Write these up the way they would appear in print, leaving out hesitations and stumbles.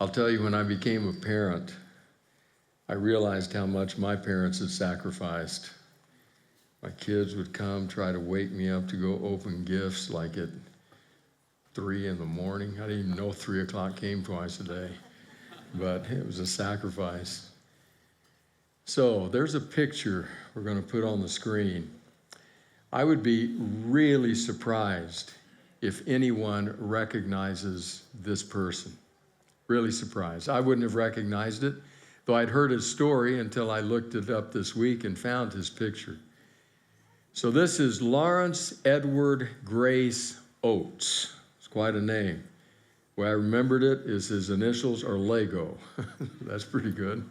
I'll tell you, when I became a parent, I realized how much my parents had sacrificed. My kids would come, try to wake me up to go open gifts like at 3 in the morning. I didn't even know 3 o'clock came twice a day, but it was a sacrifice. So there's a picture we're going to put on the screen. I would be really surprised if anyone recognizes this person. Really surprised. I wouldn't have recognized it, though I'd heard his story until I looked it up this week and found his picture. So this is Lawrence Edward Grace Oates. It's quite a name. The way I remembered it is his initials are Lego. That's pretty good.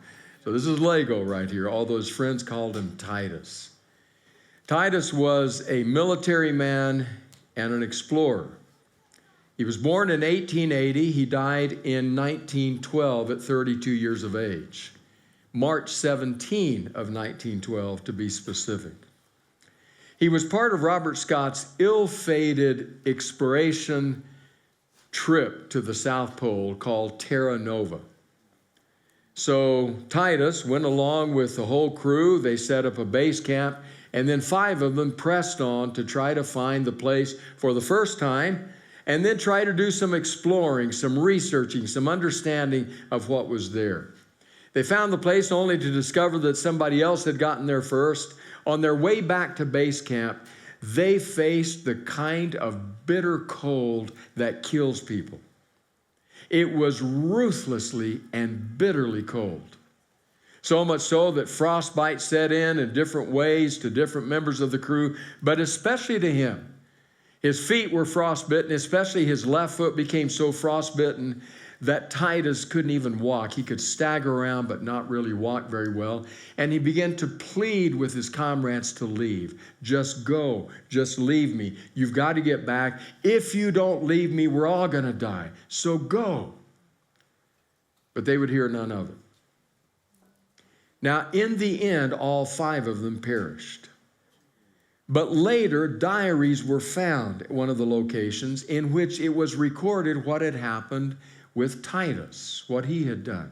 So this is Lego right here, although his friends called him Titus. Titus was a military man and an explorer. He was born in 1880. He died in 1912 at 32 years of age. March 17 of 1912, to be specific. He was part of Robert Scott's ill-fated exploration trip to the South Pole called Terra Nova. So Titus went along with the whole crew. They set up a base camp, and then 5 of them pressed on to try to find the place for the first time, and then try to do some exploring, some researching, some understanding of what was there. They found the place only to discover that somebody else had gotten there first. On their way back to base camp, they faced the kind of bitter cold that kills people. It was ruthlessly and bitterly cold. So much so that frostbite set in different ways to different members of the crew, but especially to him. His feet were frostbitten, especially his left foot became so frostbitten that Titus couldn't even walk. He could stagger around but not really walk very well. And he began to plead with his comrades to leave. Just go, just leave me. You've got to get back. If you don't leave me, we're all going to die. So go. But they would hear none of it. Now, in the end, all 5 of them perished. But later, diaries were found at one of the locations in which it was recorded what had happened with Titus, what he had done.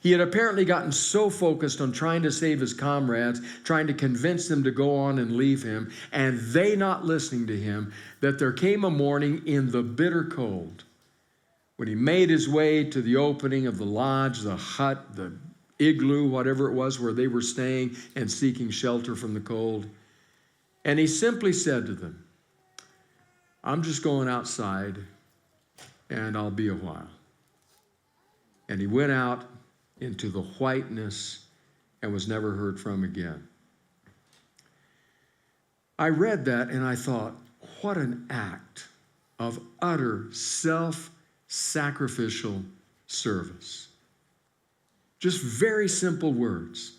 He had apparently gotten so focused on trying to save his comrades, trying to convince them to go on and leave him, and they not listening to him, that there came a morning in the bitter cold when he made his way to the opening of the lodge, the hut, the igloo, whatever it was where they were staying and seeking shelter from the cold. And he simply said to them, I'm just going outside and I'll be a while. And he went out into the whiteness and was never heard from again. I read that and I thought, what an act of utter self-sacrificial service. Just very simple words.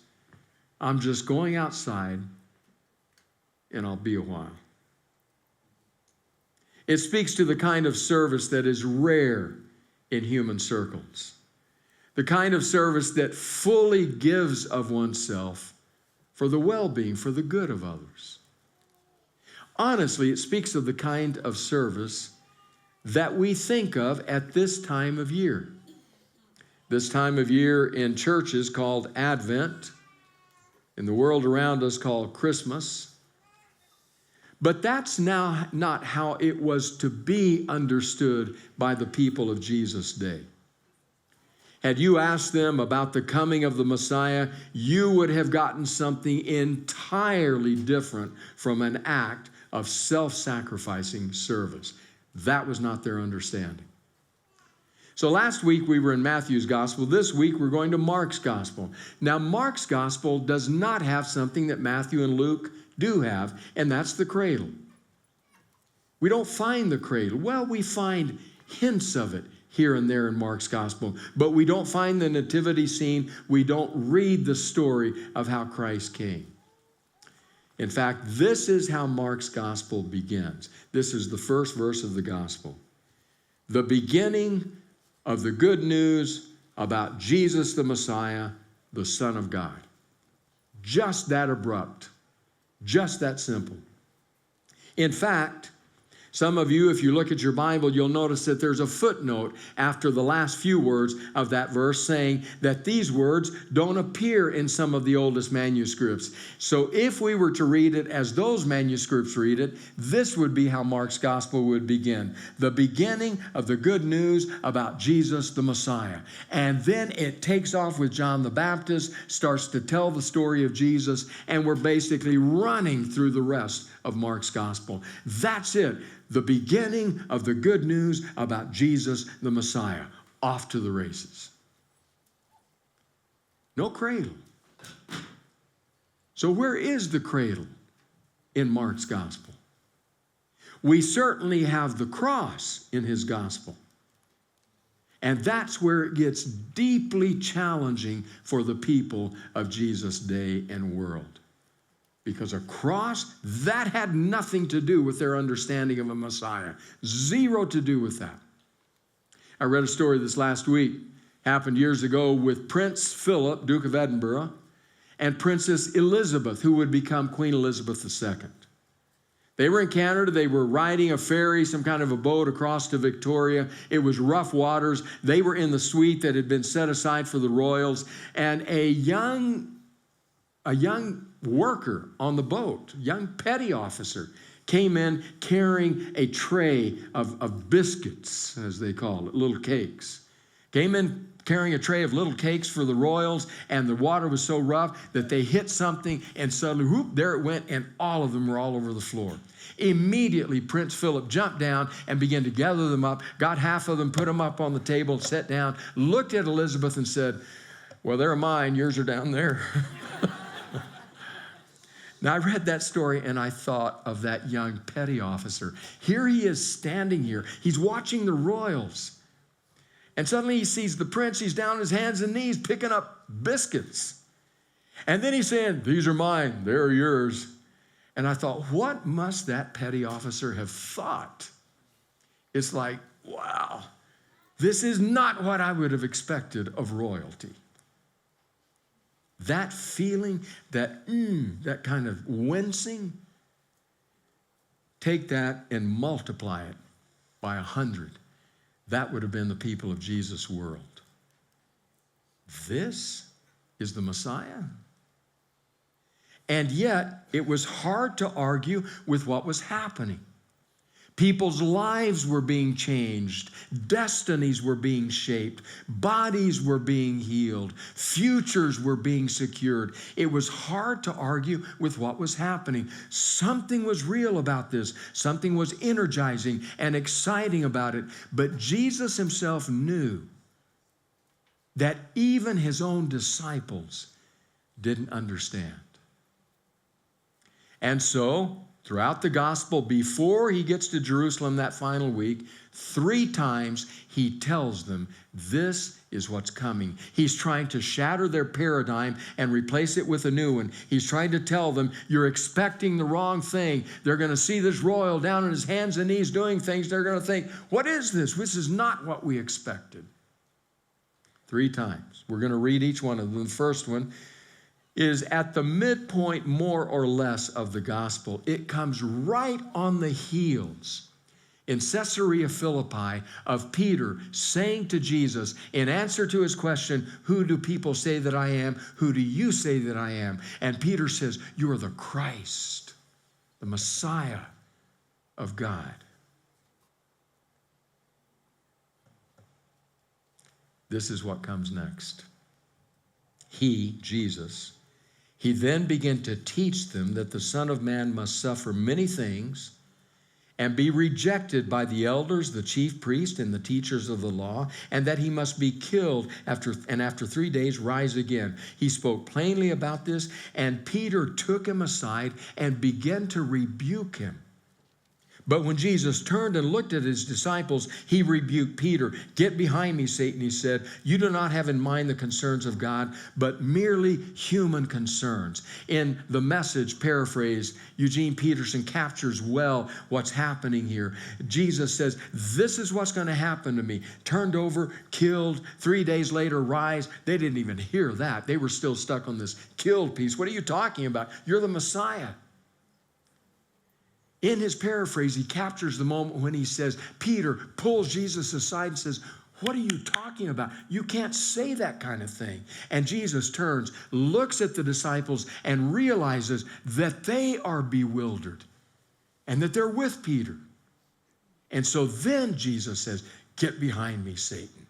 I'm just going outside and I'll be a while. It speaks to the kind of service that is rare in human circles. The kind of service that fully gives of oneself for the well-being, for the good of others. Honestly, it speaks of the kind of service that we think of at this time of year. This time of year in churches called Advent, in the world around us called Christmas. But that's now not how it was to be understood by the people of Jesus' day. Had you asked them about the coming of the Messiah, you would have gotten something entirely different from an act of self-sacrificing service. That was not their understanding. So last week we were in Matthew's gospel. This week we're going to Mark's gospel. Now Mark's gospel does not have something that Matthew and Luke do have, and that's the cradle. We don't find the cradle. Well, we find hints of it here and there in Mark's gospel, but we don't find the nativity scene. We don't read the story of how Christ came. In fact, this is how Mark's gospel begins. This is the first verse of the gospel. The beginning of the good news about Jesus the Messiah, the Son of God. Just that abrupt. Just that simple. In fact, Some of you, if you look at your Bible, you'll notice that there's a footnote after the last few words of that verse saying that these words don't appear in some of the oldest manuscripts. So if we were to read it as those manuscripts read it, this would be how Mark's gospel would begin. The beginning of the good news about Jesus the Messiah. And then it takes off with John the Baptist, starts to tell the story of Jesus, and we're basically running through the rest of Mark's gospel. That's it. The beginning of the good news about Jesus the Messiah. Off to the races. No cradle. So where is the cradle in Mark's gospel? We certainly have the cross in his gospel. And that's where it gets deeply challenging for the people of Jesus' day and world. Because a cross, that had nothing to do with their understanding of a Messiah. Zero to do with that. I read a story this last week, happened years ago with Prince Philip, Duke of Edinburgh, and Princess Elizabeth, who would become Queen Elizabeth II. They were in Canada. They were riding a ferry, some kind of a boat across to Victoria. It was rough waters. They were in the suite that had been set aside for the royals, and a young worker on the boat, young petty officer, came in carrying a tray of biscuits, as they call it, little cakes. Came in carrying a tray of little cakes for the royals, and the water was so rough that they hit something, and suddenly, whoop, there it went, and all of them were all over the floor. Immediately, Prince Philip jumped down and began to gather them up, got half of them, put them up on the table, sat down, looked at Elizabeth and said, "Well, they're mine, yours are down there." Now, I read that story and I thought of that young petty officer. Here he is standing here. He's watching the royals. And suddenly he sees the prince. He's down on his hands and knees picking up biscuits. And then he's saying, "These are mine, they're yours." And I thought, what must that petty officer have thought? It's like, wow, this is not what I would have expected of royalty. That feeling, that kind of wincing, take that and multiply it by 100. That would have been the people of Jesus' world. This is the Messiah. And yet, it was hard to argue with what was happening. People's lives were being changed. Destinies were being shaped. Bodies were being healed. Futures were being secured. It was hard to argue with what was happening. Something was real about this. Something was energizing and exciting about it. But Jesus himself knew that even his own disciples didn't understand. And so, throughout the gospel, before he gets to Jerusalem that final week, 3 times he tells them, this is what's coming. He's trying to shatter their paradigm and replace it with a new one. He's trying to tell them, you're expecting the wrong thing. They're going to see this royal down on his hands and knees doing things. They're going to think, what is this? This is not what we expected. 3 times. We're going to read each one of them. The first one is at the midpoint, more or less, of the gospel. It comes right on the heels in Caesarea Philippi of Peter saying to Jesus, in answer to his question, who do people say that I am? Who do you say that I am? And Peter says, you are the Christ, the Messiah of God. This is what comes next. He, Jesus, he then began to teach them that the Son of Man must suffer many things and be rejected by the elders, the chief priests, and the teachers of the law, and that he must be killed after 3 days rise again. He spoke plainly about this, and Peter took him aside and began to rebuke him. But when Jesus turned and looked at his disciples, he rebuked Peter. Get behind me, Satan, he said. You do not have in mind the concerns of God, but merely human concerns. In the Message paraphrase, Eugene Peterson captures well what's happening here. Jesus says, this is what's going to happen to me. Turned over, killed, 3 days later, rise. They didn't even hear that. They were still stuck on this killed piece. What are you talking about? You're the Messiah. In his paraphrase, he captures the moment when he says, Peter pulls Jesus aside and says, what are you talking about? You can't say that kind of thing. And Jesus turns, looks at the disciples, and realizes that they are bewildered and that they're with Peter. And so then Jesus says, get behind me, Satan.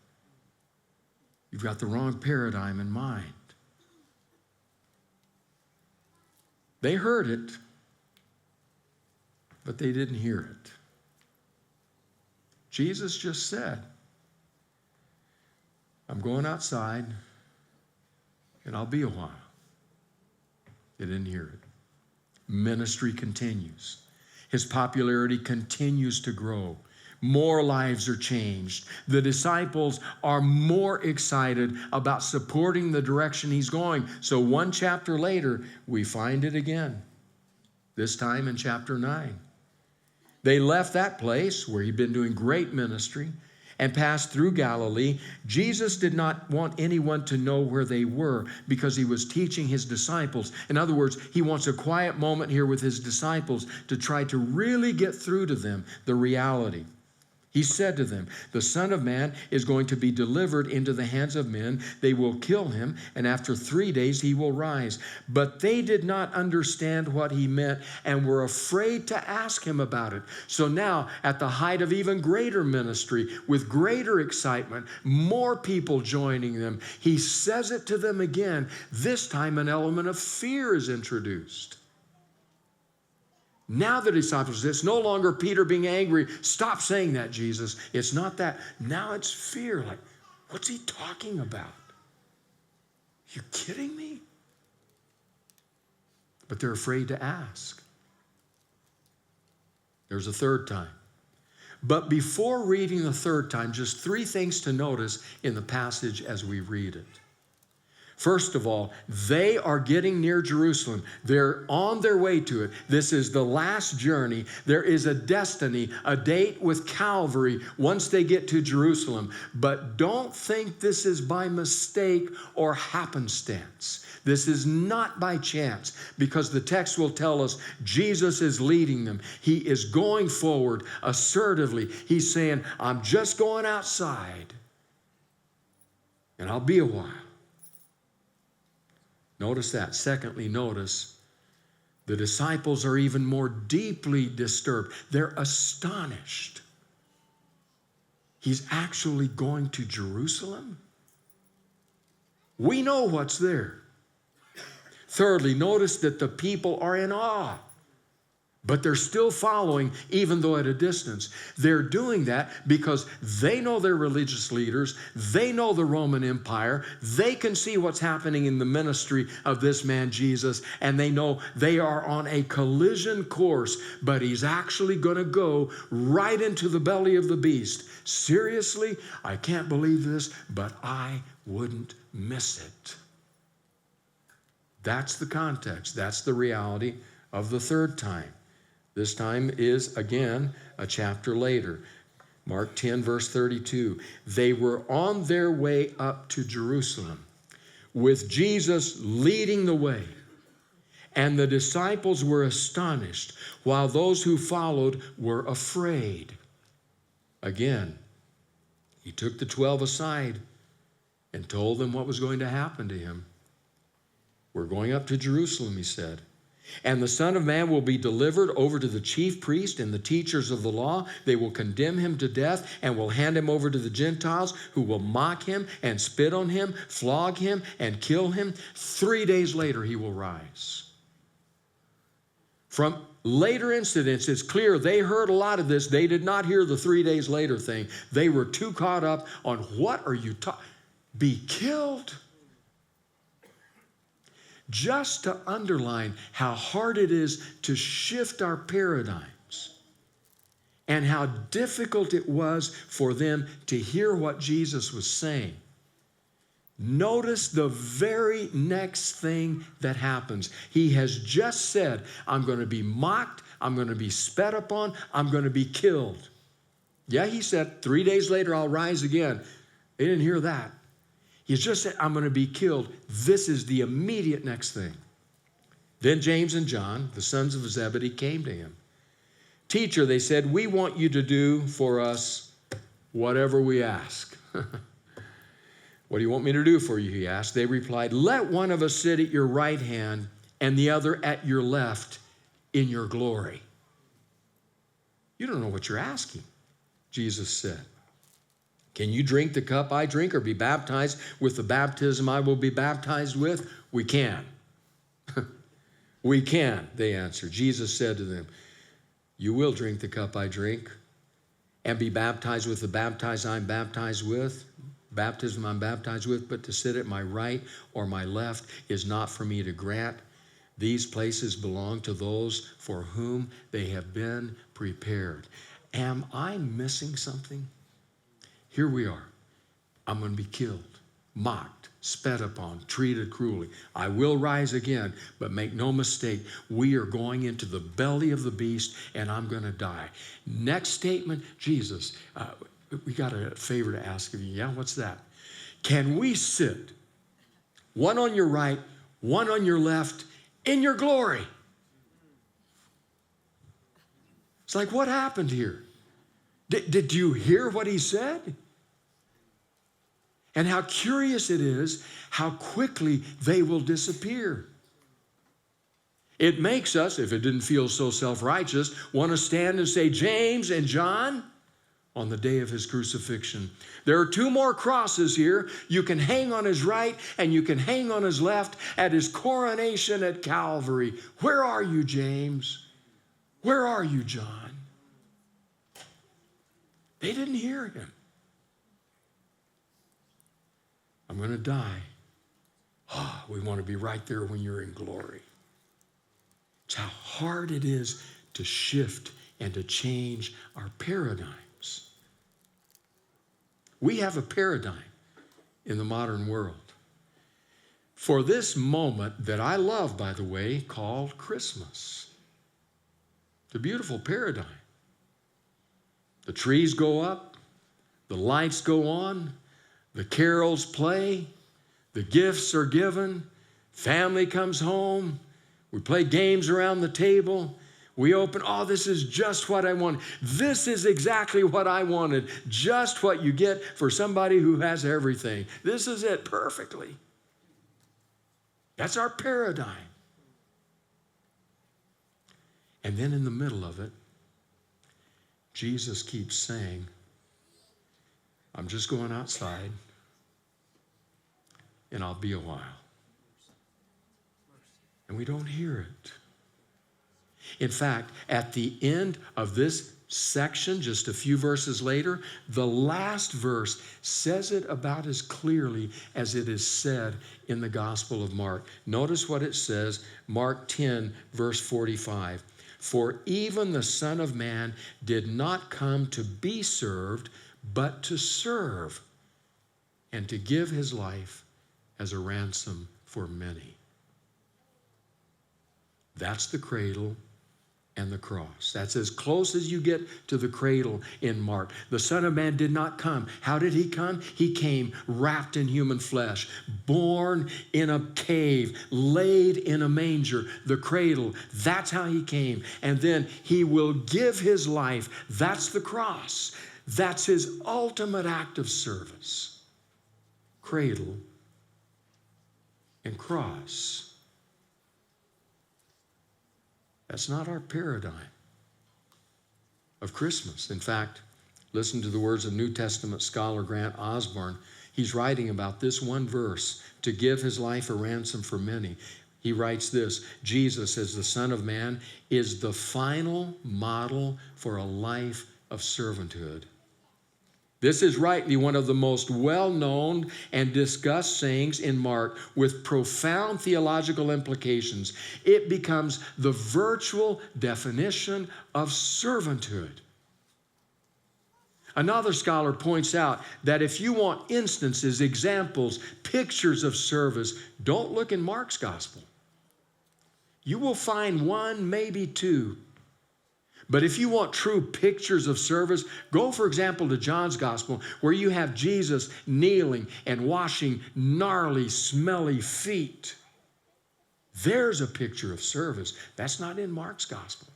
You've got the wrong paradigm in mind. They heard it, but they didn't hear it. Jesus just said, I'm going outside, and I'll be a while. They didn't hear it. Ministry continues. His popularity continues to grow. More lives are changed. The disciples are more excited about supporting the direction he's going. So one chapter later, we find it again, this time in chapter 9. They left that place where he'd been doing great ministry and passed through Galilee. Jesus did not want anyone to know where they were because he was teaching his disciples. In other words, he wants a quiet moment here with his disciples to try to really get through to them the reality. He said to them, the Son of Man is going to be delivered into the hands of men. They will kill him, and after 3 days he will rise. But they did not understand what he meant and were afraid to ask him about it. So now, at the height of even greater ministry, with greater excitement, more people joining them, he says it to them again. This time an element of fear is introduced. Now the disciples, it's no longer Peter being angry. Stop saying that, Jesus. It's not that. Now it's fear. Like, what's he talking about? You kidding me? But they're afraid to ask. There's a third time. But before reading the third time, just 3 things to notice in the passage as we read it. First of all, they are getting near Jerusalem. They're on their way to it. This is the last journey. There is a destiny, a date with Calvary once they get to Jerusalem. But don't think this is by mistake or happenstance. This is not by chance, because the text will tell us Jesus is leading them. He is going forward assertively. He's saying, I'm just going outside, and I'll be a while. Notice that. Secondly, notice the disciples are even more deeply disturbed. They're astonished. He's actually going to Jerusalem? We know what's there. Thirdly, notice that the people are in awe. But they're still following, even though at a distance. They're doing that because they know their religious leaders. They know the Roman Empire. They can see what's happening in the ministry of this man, Jesus, and they know they are on a collision course, but he's actually going to go right into the belly of the beast. Seriously? I can't believe this, but I wouldn't miss it. That's the context. That's the reality of the third time. This time is, again, a chapter later. Mark 10, verse 32. They were on their way up to Jerusalem with Jesus leading the way. And the disciples were astonished, while those who followed were afraid. Again, he took the 12 aside and told them what was going to happen to him. We're going up to Jerusalem, he said. And the Son of Man will be delivered over to the chief priest and the teachers of the law. They will condemn him to death and will hand him over to the Gentiles, who will mock him and spit on him, flog him and kill him. 3 days later, he will rise. From later incidents, it's clear they heard a lot of this. They did not hear the 3 days later thing. They were too caught up on what are you talking? Be killed? Just to underline how hard it is to shift our paradigms and how difficult it was for them to hear what Jesus was saying. Notice the very next thing that happens. He has just said, I'm going to be mocked, I'm going to be spat upon, I'm going to be killed. Yeah, he said, 3 days later I'll rise again. They didn't hear that. He's just said, I'm going to be killed. This is the immediate next thing. Then James and John, the sons of Zebedee, came to him. Teacher, they said, we want you to do for us whatever we ask. What do you want me to do for you, he asked. They replied, let one of us sit at your right hand and the other at your left in your glory. You don't know what you're asking, Jesus said. Can you drink the cup I drink or be baptized with the baptism I will be baptized with? We can. We can, they answered. Jesus said to them, you will drink the cup I drink and be baptized with the baptism I'm baptized with, but to sit at my right or my left is not for me to grant. These places belong to those for whom they have been prepared. Am I missing something? Here we are. I'm going to be killed, mocked, spat upon, treated cruelly. I will rise again, but make no mistake, we are going into the belly of the beast and I'm going to die. Next statement, Jesus, we got a favor to ask of you. Yeah, what's that? Can we sit, one on your right, one on your left, in your glory? It's like, what happened here? Did you hear what he said? And how curious it is how quickly they will disappear. It makes us, if it didn't feel so self-righteous, want to stand and say, James and John, on the day of his crucifixion, there are 2 more crosses here. You can hang on his right and you can hang on his left at his coronation at Calvary. Where are you, James? Where are you, John? They didn't hear him. I'm going to die. Oh, we want to be right there when you're in glory. It's how hard it is to shift and to change our paradigms. We have a paradigm in the modern world for this moment that I love, by the way, called Christmas. It's a beautiful paradigm. The trees go up, the lights go on, the carols play, the gifts are given, family comes home, we play games around the table, we open, oh, this is just what I wanted. This is exactly what I wanted, just what you get for somebody who has everything. This is it perfectly. That's our paradigm. And then in the middle of it, Jesus keeps saying, I'm just going outside and I'll be a while. And we don't hear it. In fact, at the end of this section, just a few verses later, the last verse says it about as clearly as it is said in the Gospel of Mark. Notice what it says, Mark 10, verse 45. For even the Son of Man did not come to be served, but to serve, and to give his life as a ransom for many. That's the cradle and the cross. That's as close as you get to the cradle in Mark. The Son of Man did not come. How did he come? He came wrapped in human flesh, born in a cave, laid in a manger, the cradle. That's how he came. And then he will give his life. That's the cross. That's his ultimate act of service. Cradle and cross. That's not our paradigm of Christmas. In fact, listen to the words of New Testament scholar Grant Osborne. He's writing about this one verse, to give his life a ransom for many. He writes this, Jesus as the Son of Man is the final model for a life of servanthood. This is rightly one of the most well-known and discussed sayings in Mark with profound theological implications. It becomes the virtual definition of servanthood. Another scholar points out that if you want instances, examples, pictures of service, don't look in Mark's gospel. You will find one, maybe two. But if you want true pictures of service, go, for example, to John's gospel, where you have Jesus kneeling and washing gnarly, smelly feet. There's a picture of service. That's not in Mark's gospel.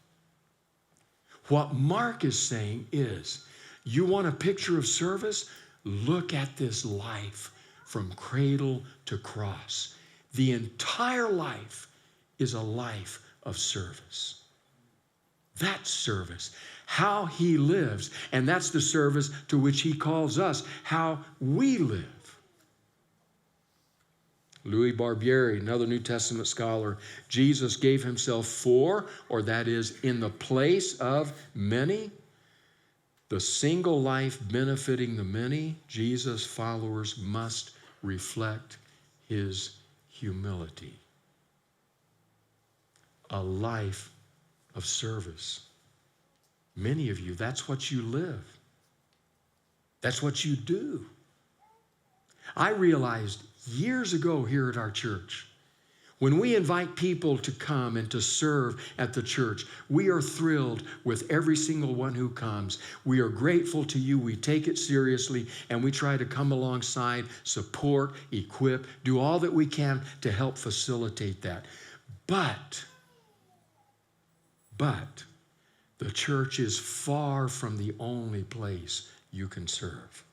What Mark is saying is, you want a picture of service? Look at this life from cradle to cross. The entire life is a life of service. That's service. How he lives, and that's the service to which he calls us, how we live. Louis Barbieri, another New Testament scholar, Jesus gave himself for, or that is, in the place of many. The single life benefiting the many, Jesus' followers must reflect his humility. A life of service. Many of you, that's what you live. That's what you do. I realized years ago here at our church, when we invite people to come and to serve at the church, we are thrilled with every single one who comes. We are grateful to you. We take it seriously, and we try to come alongside, support, equip, do all that we can to help facilitate that. But the church is far from the only place you can serve.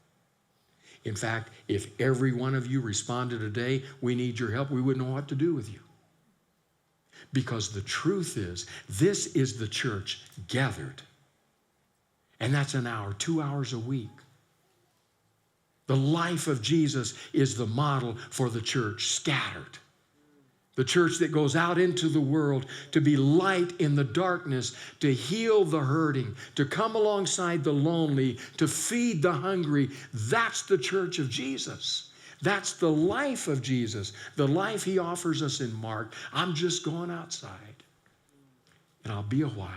In fact, if every one of you responded today, we need your help, we wouldn't know what to do with you. Because the truth is, this is the church gathered. And that's an hour, 2 hours a week. The life of Jesus is the model for the church scattered. The church that goes out into the world to be light in the darkness, to heal the hurting, to come alongside the lonely, to feed the hungry. That's the church of Jesus. That's the life of Jesus, the life he offers us in Mark. I'm just going outside, and I'll be a while.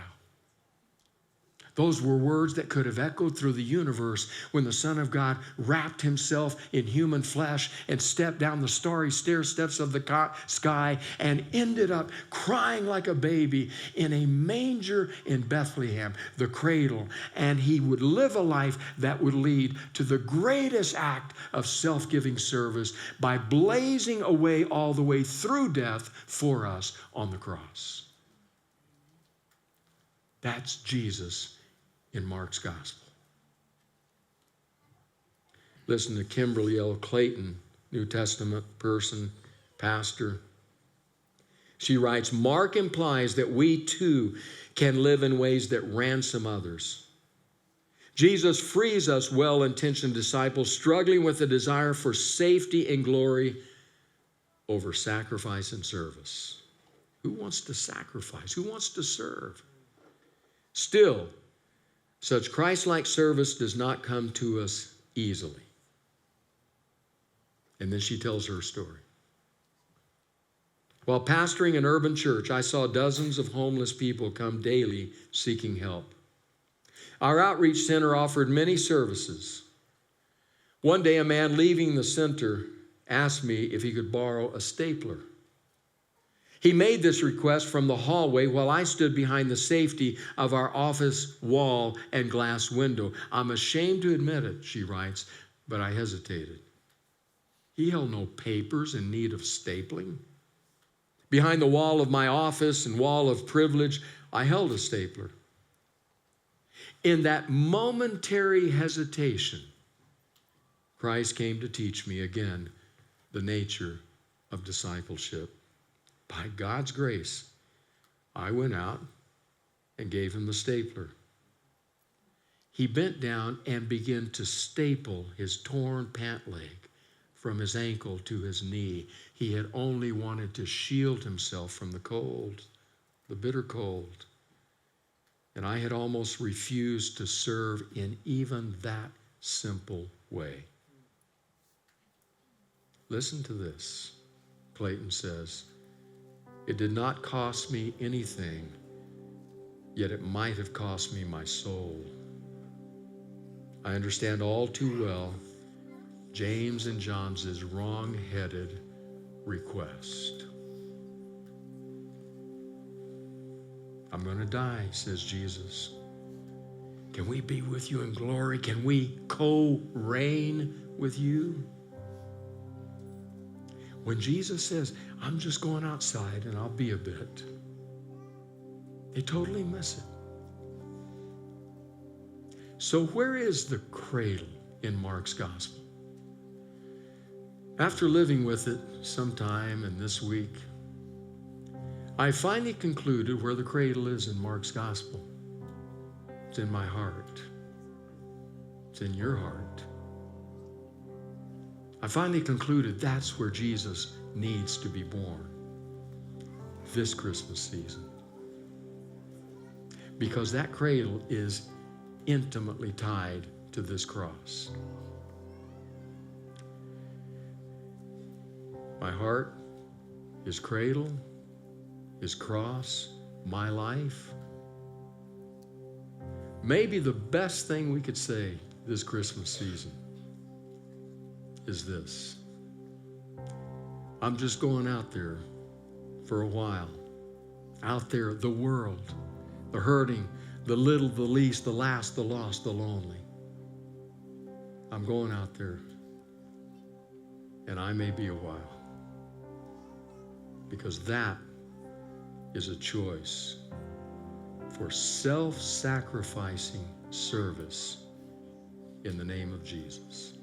Those were words that could have echoed through the universe when the Son of God wrapped himself in human flesh and stepped down the starry stair steps of the sky and ended up crying like a baby in a manger in Bethlehem, the cradle. And he would live a life that would lead to the greatest act of self-giving service by blazing away all the way through death for us on the cross. That's Jesus in Mark's gospel. Listen to Kimberly L. Clayton, New Testament person, pastor. She writes, Mark implies that we too can live in ways that ransom others. Jesus frees us well-intentioned disciples struggling with the desire for safety and glory over sacrifice and service. Who wants to sacrifice? Who wants to serve? Still, such Christ-like service does not come to us easily. And then she tells her story. While pastoring an urban church, I saw dozens of homeless people come daily seeking help. Our outreach center offered many services. One day, a man leaving the center asked me if he could borrow a stapler. He made this request from the hallway while I stood behind the safety of our office wall and glass window. I'm ashamed to admit it, she writes, but I hesitated. He held no papers in need of stapling. Behind the wall of my office and wall of privilege, I held a stapler. In that momentary hesitation, Christ came to teach me again the nature of discipleship. By God's grace, I went out and gave him the stapler. He bent down and began to staple his torn pant leg from his ankle to his knee. He had only wanted to shield himself from the cold, the bitter cold. And I had almost refused to serve in even that simple way. Listen to this, Clayton says. It did not cost me anything, yet it might have cost me my soul. I understand all too well James and John's wrong-headed request. I'm going to die, says Jesus. Can we be with you in glory? Can we co-reign with you? When Jesus says, I'm just going outside and I'll be a bit, they totally miss it. So where is the cradle in Mark's gospel? After living with it some time and this week, I finally concluded where the cradle is in Mark's gospel. It's in my heart. It's in your heart. I finally concluded that's where Jesus needs to be born this Christmas season. Because that cradle is intimately tied to this cross. My heart, his cradle, his cross, my life. Maybe the best thing we could say this Christmas season is this. I'm just going out there for a while. Out there, the world, the hurting, the little, the least, the last, the lost, the lonely. I'm going out there, and I may be a while. Because that is a choice for self-sacrificing service in the name of Jesus.